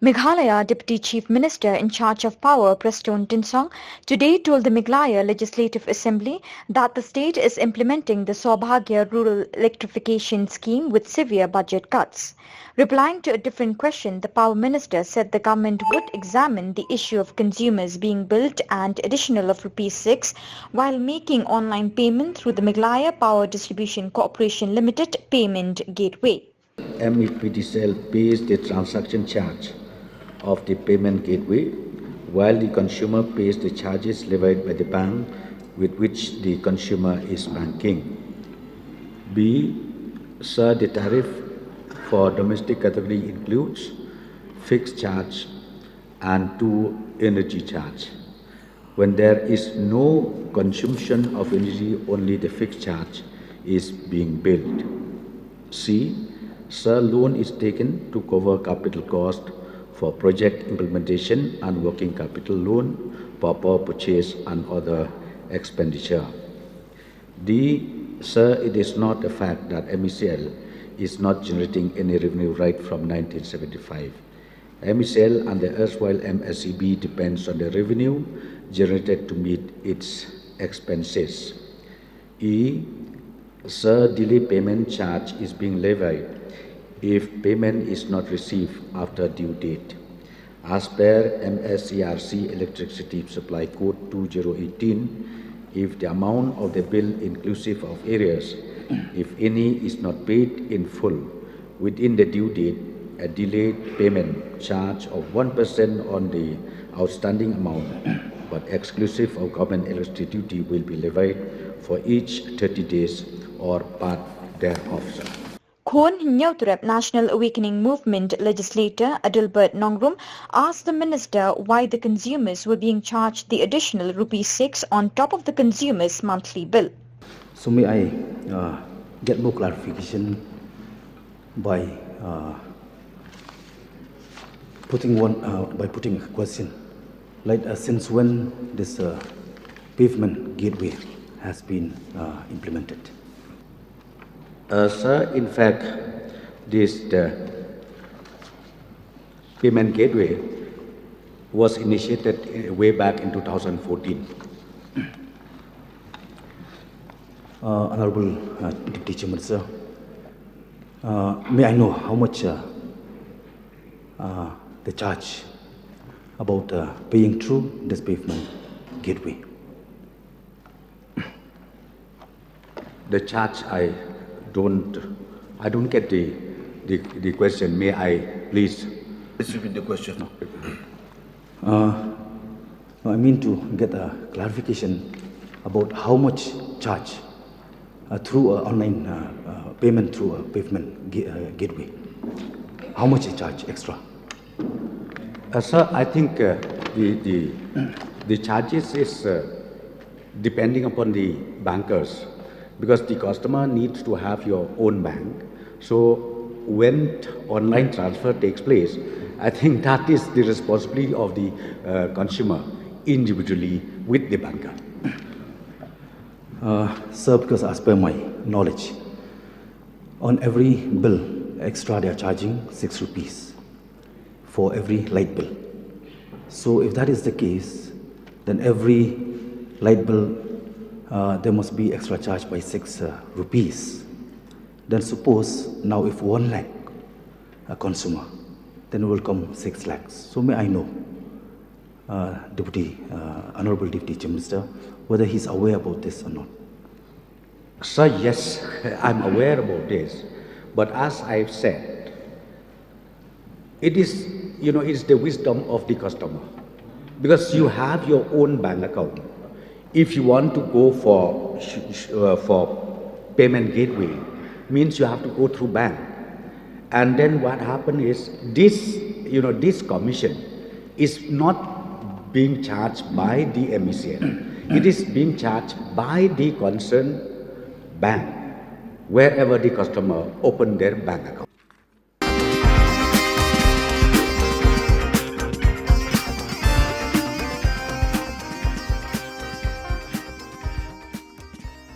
Meghalaya Deputy Chief Minister in charge of power, Prestone Tynsong, today told the Meghalaya Legislative Assembly that the state is implementing the Saubhagya Rural Electrification Scheme with severe budget cuts. Replying to a different question, the Power Minister said the government would examine the issue of consumers being billed an additional of ₹6 while making online payment through the Meghalaya Power Distribution Corporation Limited payment gateway. MePDCL pays the transaction charge of the payment gateway, while the consumer pays the charges levied by the bank with which the consumer is banking. B. Sir, the tariff for domestic category includes fixed charge and 2 energy charge. When there is no consumption of energy, only the fixed charge is being billed. C. Sir, loan is taken to cover capital cost for project implementation and working capital loan for power purchase and other expenditure. D. Sir, it is not a fact that MECL is not generating any revenue right from 1975. MECL and the erstwhile MSEB depends on the revenue generated to meet its expenses. E. Sir, delay payment charge is being levied if payment is not received after due date. As per MSERC Electricity Supply Code 2018, if the amount of the bill inclusive of arrears, if any, is not paid in full within the due date, a delayed payment charge of 1% on the outstanding amount, but exclusive of government electricity duty, will be levied for each 30 days or part thereof. Khon Nyautrep National Awakening Movement legislator Adalbert Nongrum asked the minister why the consumers were being charged the additional ₹6 on top of the consumer's monthly bill. So may I get more clarification by putting a question, like since when this pavement gateway has been implemented? Sir, in fact, this payment gateway was initiated way back in 2014. Honorable Deputy Chairman, sir, may I know how much the charge about paying through this pavement gateway? The charge, I don't get the question. May I please repeat the question? No, I mean to get a clarification about how much charge through online payment through a pavement gateway. How much is charge extra? Sir, I think the charges is depending upon the bankers, because the customer needs to have your own bank. So when online transfer takes place, I think that is the responsibility of the consumer individually with the banker. Sir, because as per my knowledge, on every bill extra they are charging ₹6 for every light bill. So if that is the case, then every light bill there must be extra charge by ₹6. Then suppose now if 1 lakh a consumer, then will come 6 lakhs. So may I know, Honorable Deputy Chief Minister, whether he's aware about this or not? Sir, yes, I'm aware about this. But as I've said, it is, it's the wisdom of the customer. Because you have your own bank account. If you want to go for payment gateway, means you have to go through bank. And then what happened is this commission is not being charged by the MECL. It is being charged by the concerned bank wherever the customer opened their bank account.